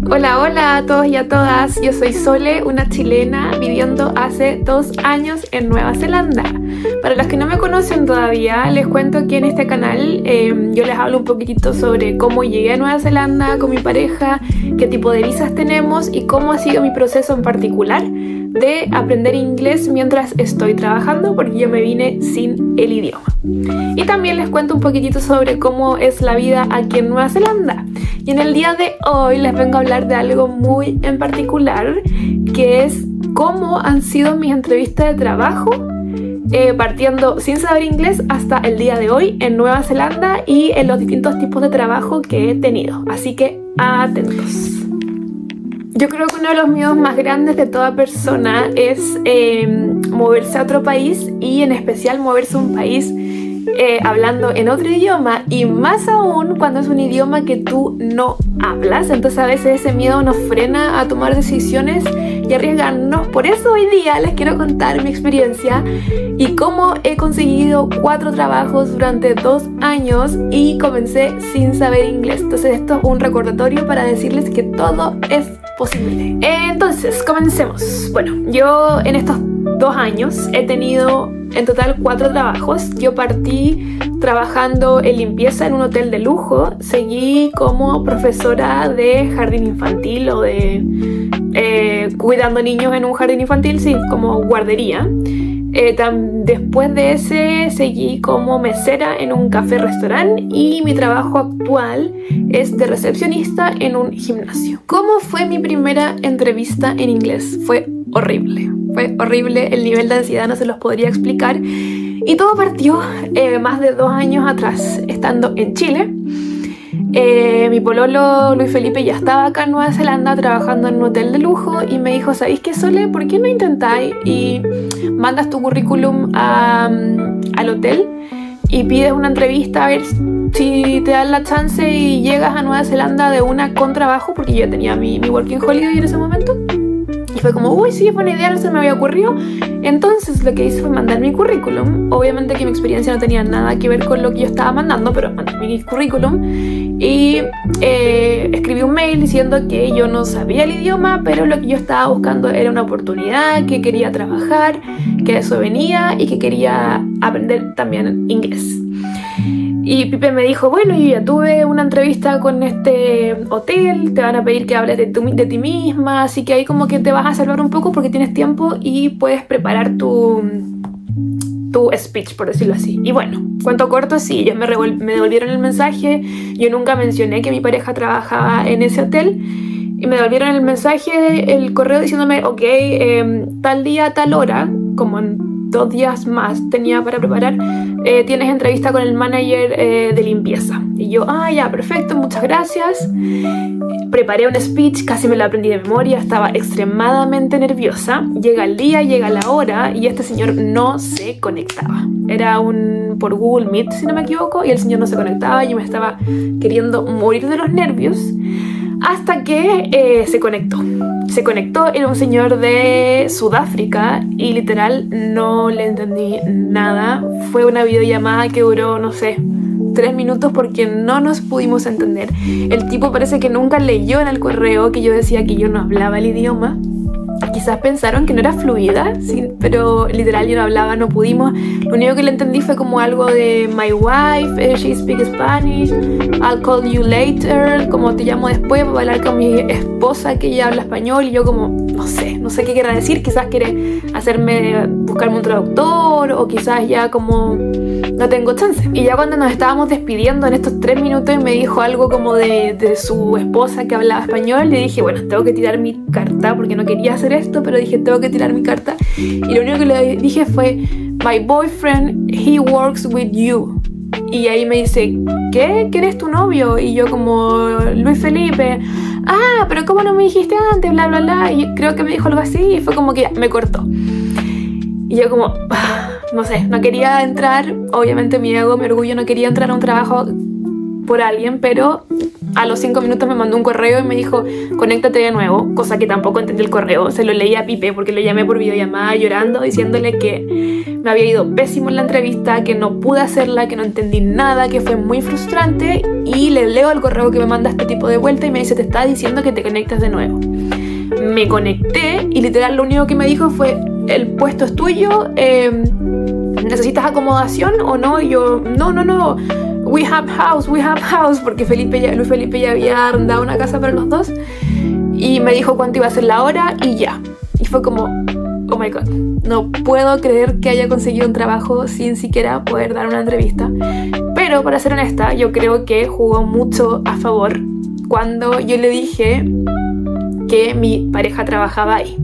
Hola, hola a todos y a todas. Yo soy Sole, una chilena viviendo hace 2 años en Nueva Zelanda. Para los que no me conocen todavía, les cuento que en este canal yo les hablo un poquitito sobre cómo llegué a Nueva Zelanda con mi pareja, qué tipo de visas tenemos y cómo ha sido mi proceso en particular de aprender inglés mientras estoy trabajando, porque yo me vine sin el idioma. Y también les cuento un poquitito sobre cómo es la vida aquí en Nueva Zelanda. Y en el día de hoy les vengo a hablar de algo muy en particular, que es cómo han sido mis entrevistas de trabajo, partiendo sin saber inglés hasta el día de hoy en Nueva Zelanda y en los distintos tipos de trabajo que he tenido. Así que atentos. Yo creo que uno de los miedos más grandes de toda persona es moverse a otro país y en especial moverse a un país hablando en otro idioma, y más aún cuando es un idioma que tú no hablas. Entonces a veces ese miedo nos frena a tomar decisiones y arriesgarnos. Por eso hoy día les quiero contar mi experiencia y cómo he conseguido 4 trabajos durante 2 años y comencé sin saber inglés. Entonces esto es un recordatorio para decirles que todo es posible. Entonces, comencemos. Bueno, yo en estos 2 años he tenido en total 4 trabajos. Yo partí trabajando en limpieza en un hotel de lujo, seguí como profesora de jardín infantil o de cuidando niños en un jardín infantil, sí, como guardería. Después de ese seguí como mesera en un café-restaurante y mi trabajo actual es de recepcionista en un gimnasio. ¿Cómo fue mi primera entrevista en inglés? Fue horrible, el nivel de ansiedad no se los podría explicar. Y todo partió más de 2 años atrás, estando en Chile. Mi pololo Luis Felipe ya estaba acá en Nueva Zelanda trabajando en un hotel de lujo y me dijo: ¿sabéis qué, Sole? ¿Por qué no intentáis y mandas tu currículum al hotel y pides una entrevista a ver si te dan la chance y llegas a Nueva Zelanda de una con trabajo? Porque yo tenía mi working holiday en ese momento. Y fue como, uy, sí, es buena idea, no se me había ocurrido. Entonces lo que hice fue mandar mi currículum. Obviamente que mi experiencia no tenía nada que ver con lo que yo estaba mandando, pero mandé mi currículum y escribí un mail diciendo que yo no sabía el idioma, pero lo que yo estaba buscando era una oportunidad, que quería trabajar, que a eso venía y que quería aprender también inglés. Y Pipe me dijo: bueno, yo ya tuve una entrevista con este hotel, te van a pedir que hables de ti misma, así que ahí como que te vas a salvar un poco porque tienes tiempo y puedes preparar tu speech, por decirlo así. Y bueno, cuento corto, sí, ellos me devolvieron el mensaje. Yo nunca mencioné que mi pareja trabajaba en ese hotel y me devolvieron el mensaje, el correo diciéndome: ok, tal día, tal hora, como en 2 días más tenía para preparar, tienes entrevista con el manager de limpieza. Y yo, ya, perfecto, muchas gracias. Preparé un speech, casi me lo aprendí de memoria, estaba extremadamente nerviosa. Llega el día, llega la hora y este señor no se conectaba. Era por Google Meet, si no me equivoco, y el señor no se conectaba. Yo me estaba queriendo morir de los nervios hasta que se conectó. Era un señor de Sudáfrica y literal no le entendí nada. Fue una videollamada que duró, no sé, 3 minutos porque no nos pudimos entender. El tipo parece que nunca leyó en el correo que yo decía que yo no hablaba el idioma. Quizás pensaron que no era fluida, sí, pero literal yo no hablaba, no pudimos. Lo único que le entendí fue como algo de my wife, she speaks Spanish, I'll call you later, como te llamo después, voy a hablar con mi esposa que ella habla español. Y yo como, no sé qué querrá decir. Quizás quiere buscarme un traductor, o quizás ya como no tengo chance. Y ya cuando nos estábamos despidiendo en estos 3 minutos me dijo algo como de su esposa que hablaba español, le dije, bueno, tengo que tirar mi carta porque no quería hacer esto, pero dije, tengo que tirar mi carta. Y lo único que le dije fue: my boyfriend, he works with you. Y ahí me dice, ¿qué? ¿Quién es tu novio? Y yo como, Luis Felipe. Pero ¿cómo no me dijiste antes? Bla, bla, bla. Y creo que me dijo algo así y fue como que ya, me cortó. Y yo como, no sé, no quería entrar. Obviamente mi ego, mi orgullo, no quería entrar a un trabajo por alguien, pero a los 5 minutos me mandó un correo y me dijo, conéctate de nuevo, cosa que tampoco entendí el correo. Se lo leí a Pipe porque lo llamé por videollamada llorando, diciéndole que me había ido pésimo en la entrevista, que no pude hacerla, que no entendí nada, que fue muy frustrante, y le leo el correo que me manda este tipo de vuelta y me dice, te está diciendo que te conectes de nuevo. Me conecté y literal lo único que me dijo fue, el puesto es tuyo, ¿necesitas acomodación o no? Y yo, no, we have house, porque Luis Felipe ya había arrendado una casa para los dos, y me dijo cuánto iba a ser la hora y ya. Y fue como, oh my god, no puedo creer que haya conseguido un trabajo sin siquiera poder dar una entrevista. Pero para ser honesta, yo creo que jugó mucho a favor cuando yo le dije que mi pareja trabajaba ahí.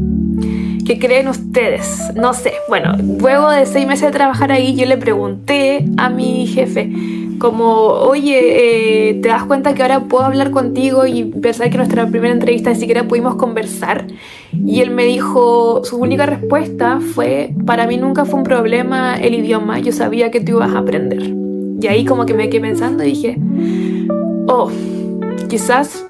¿Qué creen ustedes? No sé. Bueno, luego de 6 meses de trabajar ahí, yo le pregunté a mi jefe como, oye, ¿te das cuenta que ahora puedo hablar contigo? Y pensar que nuestra primera entrevista ni siquiera pudimos conversar. Y él me dijo, su única respuesta fue, para mí nunca fue un problema el idioma, yo sabía que tú ibas a aprender. Y ahí como que me quedé pensando y dije, oh, quizás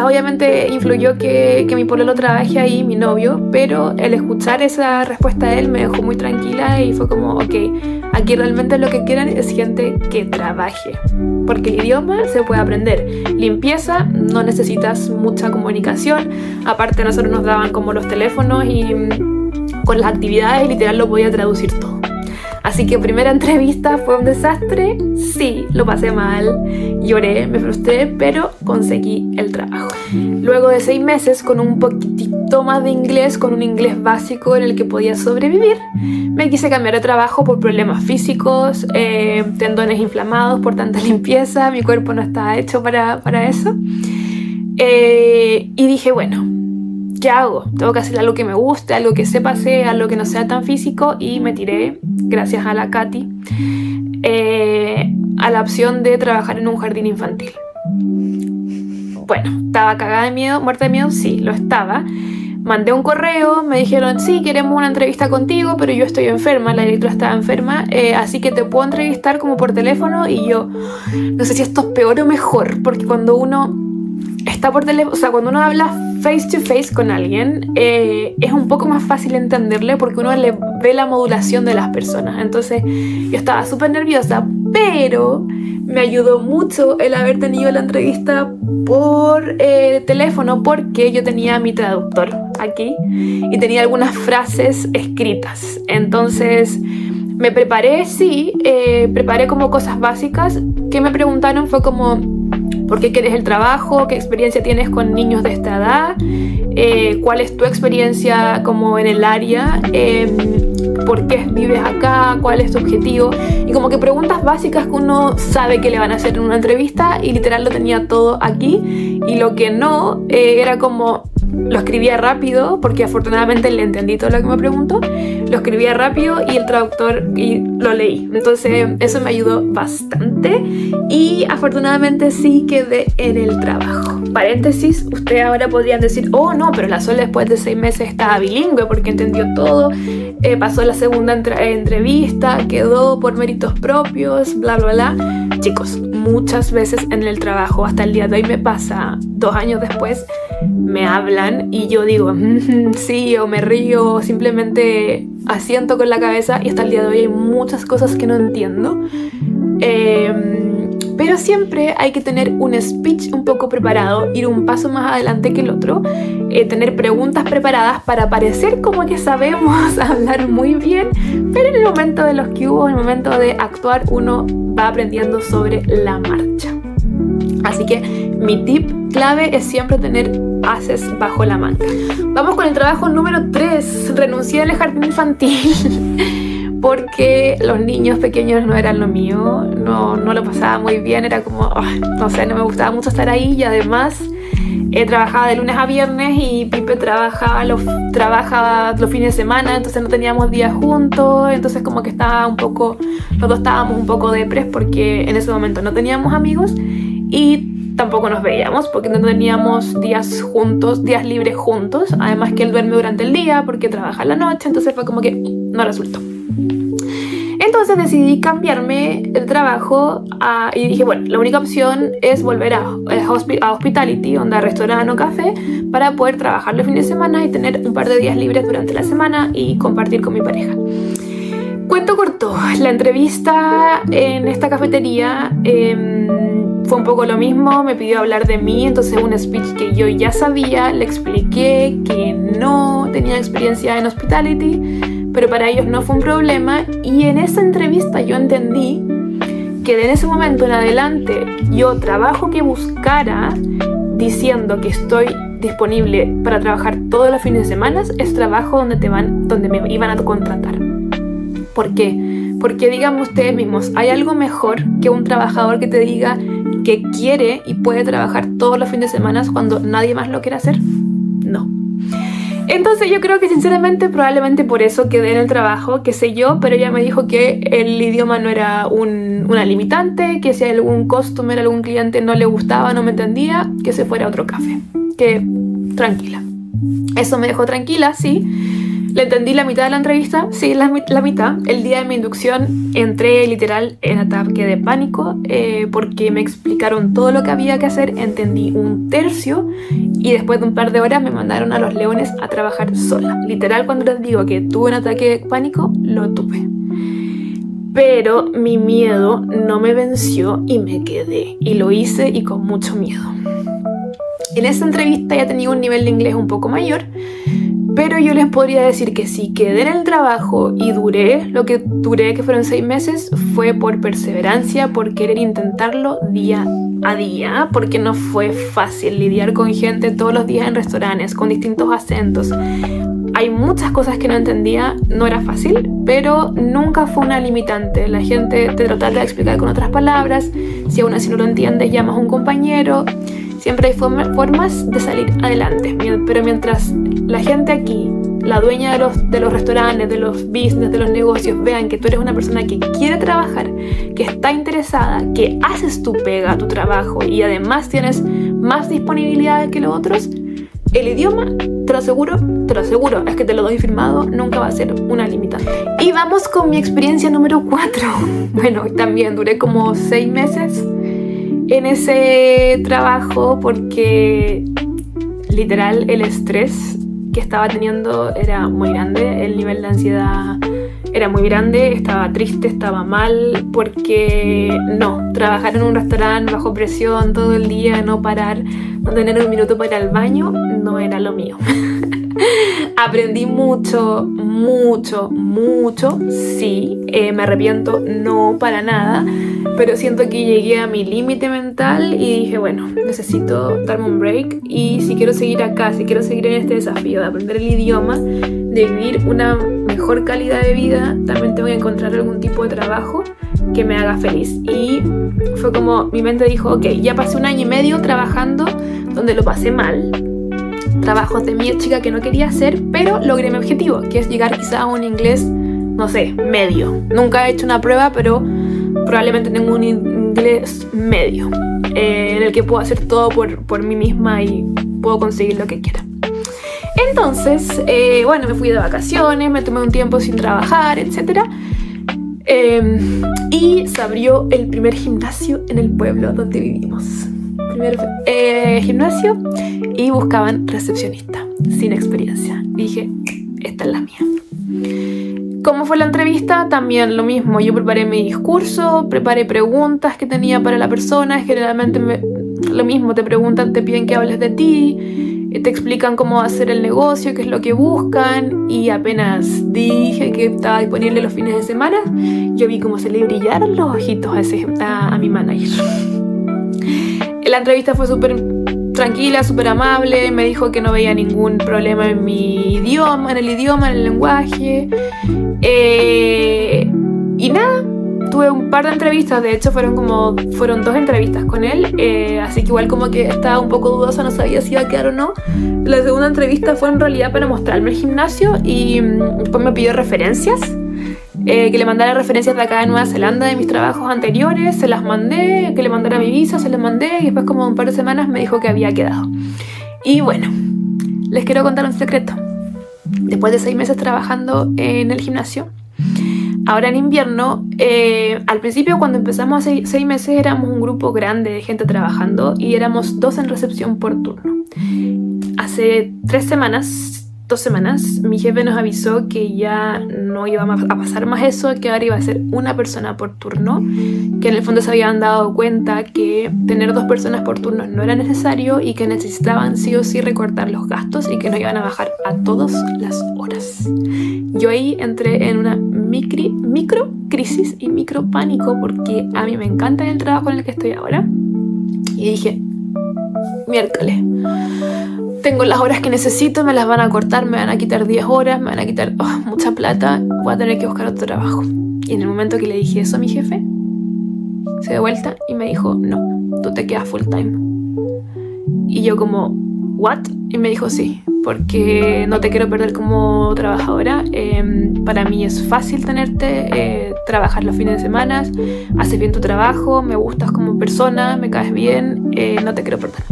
obviamente influyó que mi pololo trabaje ahí, mi novio, pero el escuchar esa respuesta de él me dejó muy tranquila y fue como, ok, aquí realmente lo que quieren es gente que trabaje, porque el idioma se puede aprender. Limpieza, no necesitas mucha comunicación, aparte nosotros nos daban como los teléfonos y con las actividades literal lo podía traducir todo. Así que primera entrevista fue un desastre, sí, lo pasé mal, lloré, me frustré, pero conseguí el trabajo. Luego de 6 meses, con un poquitito más de inglés, con un inglés básico en el que podía sobrevivir, me quise cambiar de trabajo por problemas físicos, tendones inflamados por tanta limpieza, mi cuerpo no estaba hecho para eso. Y dije, bueno, ¿qué hago? Tengo que hacer algo que me guste, algo que sepa hacer, algo que no sea tan físico, y me tiré, gracias a la Katy, a la opción de trabajar en un jardín infantil. Bueno, ¿estaba cagada de miedo, muerta de miedo? Sí, lo estaba. Mandé un correo, me dijeron, sí, queremos una entrevista contigo, pero yo estoy enferma, la directora estaba enferma, así que te puedo entrevistar como por teléfono. Y yo, no sé si esto es peor o mejor, porque cuando uno está por teléfono, o sea, cuando uno habla face to face con alguien, es un poco más fácil entenderle porque uno le ve la modulación de las personas. Entonces yo estaba súper nerviosa, pero me ayudó mucho el haber tenido la entrevista por teléfono, porque yo tenía mi traductor aquí y tenía algunas frases escritas. Entonces me preparé, preparé como cosas básicas. Que me preguntaron fue como, ¿por qué quieres el trabajo? ¿Qué experiencia tienes con niños de esta edad? ¿Cuál es tu experiencia como en el área? ¿Por qué vives acá? ¿Cuál es tu objetivo? Y como que preguntas básicas que uno sabe que le van a hacer en una entrevista, y literal lo tenía todo aquí. Y lo que no, era como, lo escribía rápido, porque afortunadamente le entendí todo lo que me preguntó, lo escribía rápido y el traductor y lo leí. Entonces eso me ayudó bastante y afortunadamente sí quedé en el trabajo. Paréntesis, ustedes ahora podrían decir, oh no, pero la Sol después de 6 meses estaba bilingüe porque entendió todo, pasó la segunda entrevista, quedó por méritos propios, bla bla bla. Chicos, muchas veces en el trabajo, hasta el día de hoy me pasa, 2 años después, me hablan y yo digo sí, o me río, o simplemente asiento con la cabeza, y hasta el día de hoy hay muchas cosas que no entiendo, pero siempre hay que tener un speech un poco preparado, ir un paso más adelante que el otro, tener preguntas preparadas para parecer como que sabemos hablar muy bien, pero en el momento de los que hubo, en el momento de actuar, uno va aprendiendo sobre la marcha. Así que mi tip clave es siempre tener ases bajo la manga. Vamos con el trabajo número 3. Renuncié al jardín infantil porque los niños pequeños no eran lo mío, no lo pasaba muy bien, era como, no sé, no me gustaba mucho estar ahí, y además trabajaba de lunes a viernes y Pipe trabajaba los fines de semana, entonces no teníamos días juntos, entonces como que los dos estábamos un poco depres porque en ese momento no teníamos amigos y tampoco nos veíamos porque no teníamos días libres juntos, además que él duerme durante el día porque trabaja en la noche, entonces fue como que no resultó. Entonces decidí cambiarme el trabajo y dije, bueno, la única opción es volver a hospitality, onda restaurante o café, para poder trabajar los fines de semana y tener un par de días libres durante la semana y compartir con mi pareja. Cuento corto, la entrevista en esta cafetería fue un poco lo mismo, me pidió hablar de mí, entonces un speech que yo ya sabía, le expliqué que no tenía experiencia en hospitality, pero para ellos no fue un problema, y en esa entrevista yo entendí que de ese momento en adelante yo trabajo que buscara diciendo que estoy disponible para trabajar todos los fines de semana, es trabajo donde me iban a contratar. ¿Por qué? Porque digan ustedes mismos, ¿hay algo mejor que un trabajador que te diga que quiere y puede trabajar todos los fines de semana cuando nadie más lo quiere hacer? No. Entonces yo creo que sinceramente probablemente por eso quedé en el trabajo, qué sé yo, pero ella me dijo que el idioma no era una limitante, que si algún customer, algún cliente no le gustaba, no me entendía, que se fuera a otro café, que tranquila. Eso me dejó tranquila, sí. Le entendí la mitad de la entrevista, sí, la mitad. El día de mi inducción entré literal en ataque de pánico porque me explicaron todo lo que había que hacer, entendí un tercio y después de un par de horas me mandaron a Los Leones a trabajar sola. Literal, cuando les digo que tuve un ataque de pánico, lo tuve. Pero mi miedo no me venció y me quedé. Y lo hice y con mucho miedo. En esa entrevista ya tenía un nivel de inglés un poco mayor, pero yo les podría decir que si quedé en el trabajo y duré lo que duré, que fueron 6 meses, fue por perseverancia, por querer intentarlo día a día, porque no fue fácil lidiar con gente todos los días en restaurantes, con distintos acentos. Hay muchas cosas que no entendía, no era fácil, pero nunca fue una limitante. La gente te trata de explicar con otras palabras, si aún así no lo entiendes, llamas a un compañero. Siempre hay formas de salir adelante, pero mientras la gente aquí, la dueña de los restaurantes, de los business, de los negocios, vean que tú eres una persona que quiere trabajar, que está interesada, que haces tu pega, tu trabajo y además tienes más disponibilidad que los otros, el idioma, te lo aseguro, es que te lo doy firmado, nunca va a ser una limitante. Y vamos con mi experiencia número 4. Bueno, también duré como 6 meses en ese trabajo porque literal el estrés que estaba teniendo era muy grande, el nivel de ansiedad era muy grande, estaba triste, estaba mal, porque no, trabajar en un restaurante bajo presión todo el día, no parar, no tener un minuto para ir al baño, no era lo mío. Aprendí mucho, sí, me arrepiento, no para nada, pero siento que llegué a mi límite mental y dije, bueno, necesito darme un break y si quiero seguir acá, si quiero seguir en este desafío de aprender el idioma, de vivir una mejor calidad de vida, también tengo que encontrar algún tipo de trabajo que me haga feliz. Y fue como mi mente dijo, ok, ya pasé 1 año y medio trabajando donde lo pasé mal, trabajos de mi chica que no quería hacer, pero logré mi objetivo, que es llegar quizá a un inglés, no sé, medio. Nunca he hecho una prueba, pero probablemente tengo un inglés medio, en el que puedo hacer todo por mí misma y puedo conseguir lo que quiera. Entonces, bueno, me fui de vacaciones, me tomé un tiempo sin trabajar, etc. Y se abrió el primer gimnasio en el pueblo donde vivimos. Primer gimnasio, y buscaban recepcionista sin experiencia. Y dije, esta es la mía. ¿Cómo fue la entrevista? También lo mismo. Yo preparé mi discurso, preparé preguntas que tenía para la persona. Generalmente lo mismo, te preguntan, te piden que hables de ti, te explican cómo hacer el negocio, qué es lo que buscan. Y apenas dije que estaba disponible los fines de semana, yo vi cómo se le brillaron los ojitos a mi manager. La entrevista fue súper tranquila, súper amable, me dijo que no veía ningún problema en mi idioma, en el lenguaje. Y nada, tuve un par de entrevistas, de hecho fueron 2 entrevistas con él, así que igual como que estaba un poco dudosa, no sabía si iba a quedar o no. La segunda entrevista fue en realidad para mostrarme el gimnasio y después me pidió referencias. Que le mandara referencias de acá de Nueva Zelanda de mis trabajos anteriores, se las mandé, que le mandara mi visa, se las mandé y después como un par de semanas me dijo que había quedado. Y bueno, les quiero contar un secreto. Después de 6 meses trabajando en el gimnasio, Ahora en invierno, al principio cuando empezamos hace 6 meses éramos un grupo grande de gente trabajando y éramos 2 en recepción por turno. Hace 2 semanas, mi jefe nos avisó que ya no iba a pasar más eso, que ahora iba a ser una persona por turno, que en el fondo se habían dado cuenta que tener 2 personas por turno no era necesario y que necesitaban sí o sí recortar los gastos y que nos iban a bajar a todas las horas. Yo ahí entré en una micro crisis y micro pánico porque a mí me encanta el trabajo en el que estoy ahora y dije, miércoles, tengo las horas que necesito, me las van a cortar, me van a quitar 10 horas, me van a quitar mucha plata, voy a tener que buscar otro trabajo. Y en el momento que le dije eso a mi jefe, se dio vuelta y me dijo, no, tú te quedas full time. Y yo como, ¿what? Y me dijo, sí, porque no te quiero perder como trabajadora. Para mí es fácil tenerte, trabajar los fines de semana, haces bien tu trabajo, me gustas como persona, me caes bien, no te quiero perder.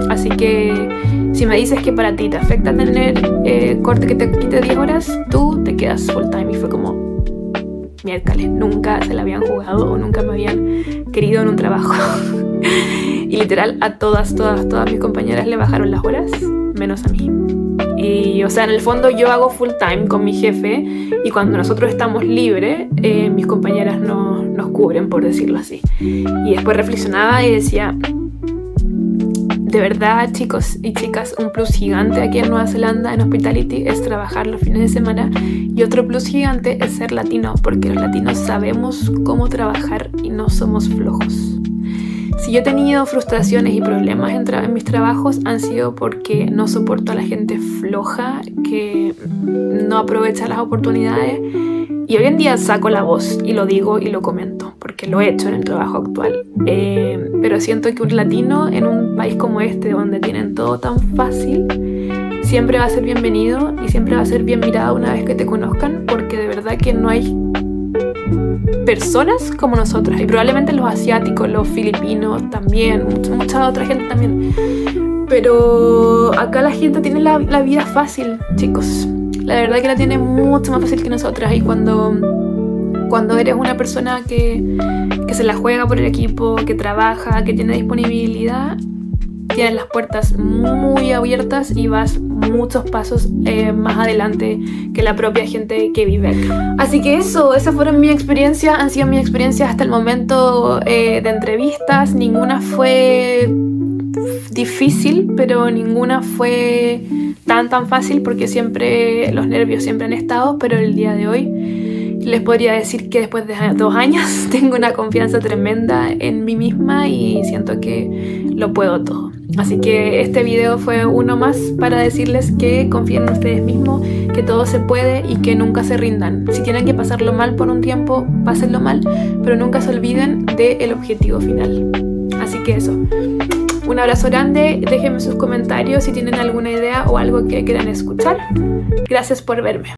Así que si me dices que para ti te afecta tener corte que te quite 10 horas, tú te quedas full time. Y fue como, miércoles, nunca se la habían jugado o nunca me habían querido en un trabajo. Y literal a todas mis compañeras le bajaron las horas, menos a mí. Y o sea, en el fondo yo hago full time con mi jefe y cuando nosotros estamos libres, mis compañeras nos cubren, por decirlo así. Y después reflexionaba y decía, de verdad, chicos y chicas, un plus gigante aquí en Nueva Zelanda en Hospitality es trabajar los fines de semana y otro plus gigante es ser latino, porque los latinos sabemos cómo trabajar y no somos flojos. Si yo he tenido frustraciones y problemas en mis trabajos han sido porque no soporto a la gente floja que no aprovecha las oportunidades y hoy en día saco la voz y lo digo y lo comento porque lo he hecho en el trabajo actual, pero siento que un latino en un país como este donde tienen todo tan fácil siempre va a ser bienvenido y siempre va a ser bien mirado una vez que te conozcan, porque de verdad que no hay personas como nosotras, y probablemente los asiáticos, los filipinos también, mucha otra gente también, pero acá la gente tiene la vida fácil, chicos, la verdad que la tiene mucho más fácil que nosotras. Y cuando eres una persona que se la juega por el equipo, que trabaja, que tiene disponibilidad, tienes las puertas muy abiertas y vas muchos pasos más adelante que la propia gente que vive acá. Así que esas fueron mi experiencia, han sido mis experiencias hasta el momento de entrevistas. Ninguna fue difícil, pero ninguna fue tan fácil porque siempre los nervios siempre han estado, pero el día de hoy les podría decir que después de 2 años tengo una confianza tremenda en mí misma y siento que lo puedo todo. Así que este video fue uno más para decirles que confíen en ustedes mismos, que todo se puede y que nunca se rindan. Si tienen que pasarlo mal por un tiempo, pásenlo mal, pero nunca se olviden del objetivo final. Así que eso. Un abrazo grande, déjenme sus comentarios si tienen alguna idea o algo que quieran escuchar. Gracias por verme.